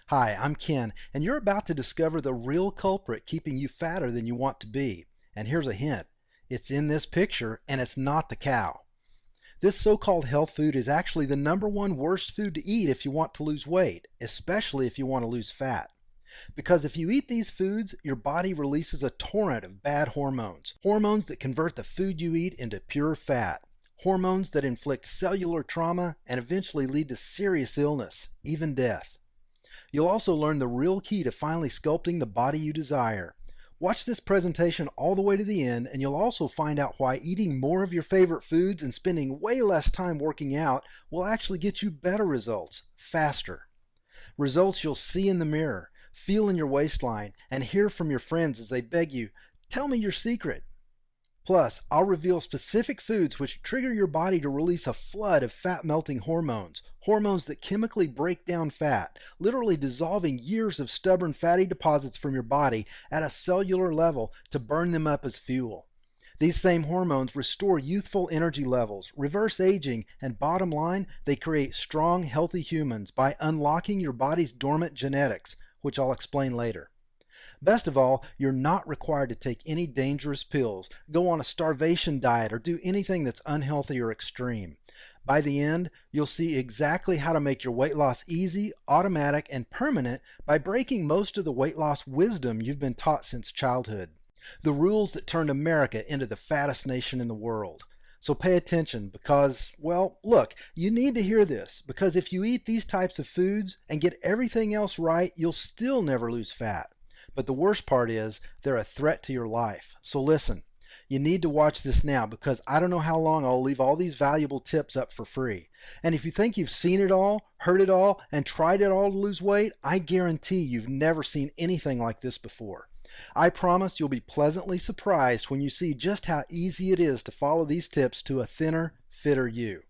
Hi, I'm Ken, and you're about to discover the real culprit keeping you fatter than you want to be. And here's a hint. It's in this picture, and it's not the cow. This so-called health food is actually the #1 worst food to eat if you want to lose weight, especially if you want to lose fat. Because if you eat these foods, your body releases a torrent of bad hormones. Hormones that convert the food you eat into pure fat. Hormones that inflict cellular trauma and eventually lead to serious illness, even death. You'll also learn the real key to finally sculpting the body you desire. Watch this presentation all the way to the end, and you'll also find out why eating more of your favorite foods and spending way less time working out will actually get you better results, faster. Results you'll see in the mirror, feel in your waistline, and hear from your friends as they beg you, "Tell me your secret." Plus, I'll reveal specific foods which trigger your body to release a flood of fat-melting hormones, hormones that chemically break down fat, literally dissolving years of stubborn fatty deposits from your body at a cellular level to burn them up as fuel. These same hormones restore youthful energy levels, reverse aging, and bottom line, they create strong, healthy humans by unlocking your body's dormant genetics, which I'll explain later. Best of all, you're not required to take any dangerous pills, go on a starvation diet, or do anything that's unhealthy or extreme. By the end, you'll see exactly how to make your weight loss easy, automatic, and permanent by breaking most of the weight loss wisdom you've been taught since childhood. The rules that turned America into the fattest nation in the world. So pay attention because, well, look, you need to hear this because if you eat these types of foods and get everything else right, you'll still never lose fat. But the worst part is they're a threat to your life. So listen, you need to watch this now because I don't know how long I'll leave all these valuable tips up for free. And if you think you've seen it all, heard it all, and tried it all to lose weight, I guarantee you've never seen anything like this before. I promise you'll be pleasantly surprised when you see just how easy it is to follow these tips to a thinner, fitter you.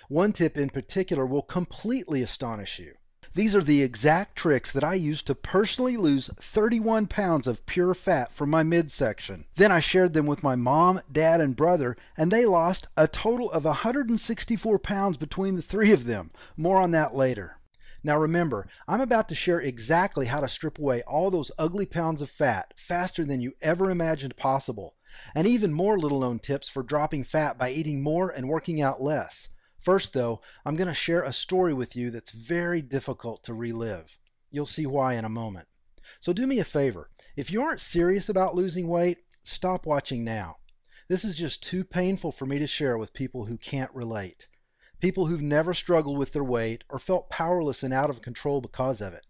One tip in particular will completely astonish you. These are the exact tricks that I used to personally lose 31 pounds of pure fat from my midsection. Then I shared them with my mom, dad, and brother, and they lost a total of 164 pounds between the three of them. More on that later. Now remember, I'm about to share exactly how to strip away all those ugly pounds of fat faster than you ever imagined possible, and even more little-known tips for dropping fat by eating more and working out less. First though, I'm going to share a story with you that's very difficult to relive. You'll see why in a moment. So do me a favor, if you aren't serious about losing weight, stop watching now. This is just too painful for me to share with people who can't relate. People who've never struggled with their weight or felt powerless and out of control because of it.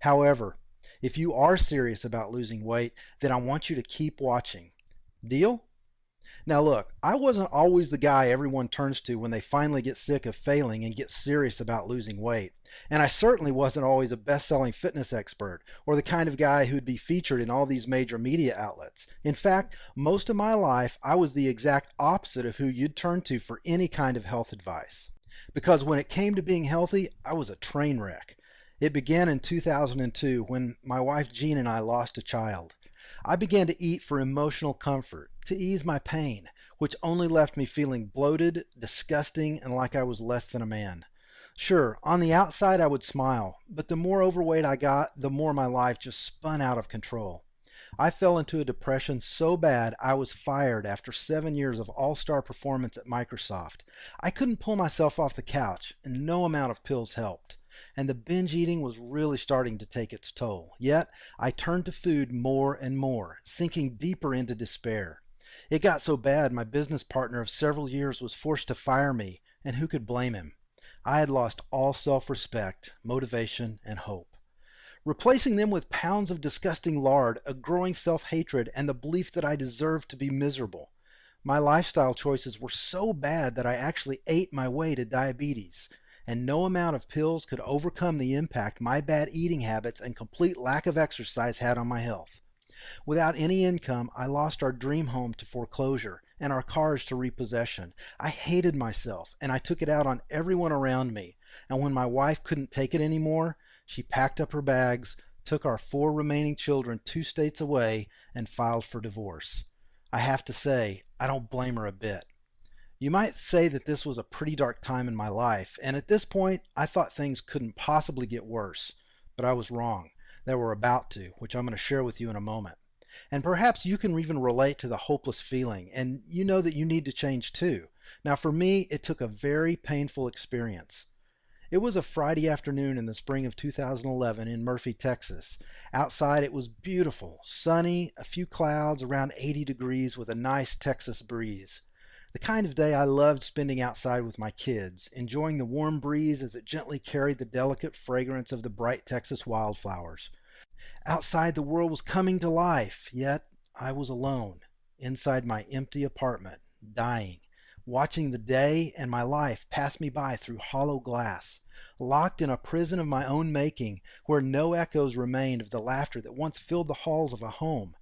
However, if you are serious about losing weight, then I want you to keep watching. Deal? Now look, I wasn't always the guy everyone turns to when they finally get sick of failing and get serious about losing weight. And I certainly wasn't always a best-selling fitness expert or the kind of guy who'd be featured in all these major media outlets. In fact, most of my life I was the exact opposite of who you'd turn to for any kind of health advice. Because when it came to being healthy, I was a train wreck. It began in 2002 when my wife Jean and I lost a child. I began to eat for emotional comfort, to ease my pain, which only left me feeling bloated, disgusting, and like I was less than a man. Sure, on the outside I would smile, but the more overweight I got, the more my life just spun out of control. I fell into a depression so bad I was fired after 7 years of all-star performance at Microsoft. I couldn't pull myself off the couch, and no amount of pills helped. And the binge eating was really starting to take its toll. Yet, I turned to food more and more, sinking deeper into despair. It got so bad my business partner of several years was forced to fire me, and who could blame him? I had lost all self-respect, motivation, and hope. Replacing them with pounds of disgusting lard, a growing self-hatred, and the belief that I deserved to be miserable. My lifestyle choices were so bad that I actually ate my way to diabetes. And no amount of pills could overcome the impact my bad eating habits and complete lack of exercise had on my health. Without any income, I lost our dream home to foreclosure and our cars to repossession. I hated myself, and I took it out on everyone around me. And when my wife couldn't take it anymore, she packed up her bags, took our 4 remaining children 2 states away, and filed for divorce. I have to say, I don't blame her a bit. You might say that this was a pretty dark time in my life, and at this point, I thought things couldn't possibly get worse. but I was wrong. They were about to, which I'm going to share with you in a moment. And perhaps you can even relate to the hopeless feeling, and you know that you need to change too. Now, for me, it took a very painful experience. It was a Friday afternoon in the spring of 2011 in Murphy, Texas. Outside it was beautiful, sunny, a few clouds, around 80 degrees with a nice Texas breeze. The kind of day I loved spending outside with my kids, enjoying the warm breeze as it gently carried the delicate fragrance of the bright Texas wildflowers. Outside the world was coming to life, yet I was alone, inside my empty apartment, dying, watching the day and my life pass me by through hollow glass, locked in a prison of my own making where no echoes remained of the laughter that once filled the halls of a home.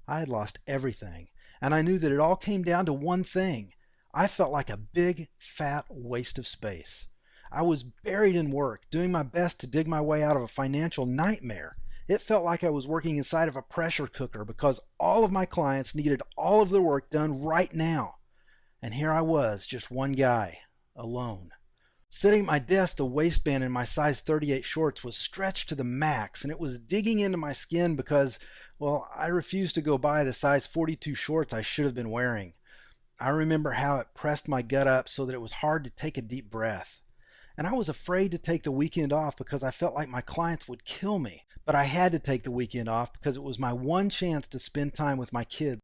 I had lost everything, and I knew that it all came down to one thing. I felt like a big, fat waste of space. I was buried in work, doing my best to dig my way out of a financial nightmare. It felt like I was working inside of a pressure cooker because all of my clients needed all of their work done right now. And here I was, just one guy, alone. Sitting at my desk, the waistband in my size 38 shorts was stretched to the max, and it was digging into my skin because, well, I refused to go buy the size 42 shorts I should have been wearing. I remember how it pressed my gut up so that it was hard to take a deep breath. And I was afraid to take the weekend off because I felt like my clients would kill me. But I had to take the weekend off because it was my one chance to spend time with my kids.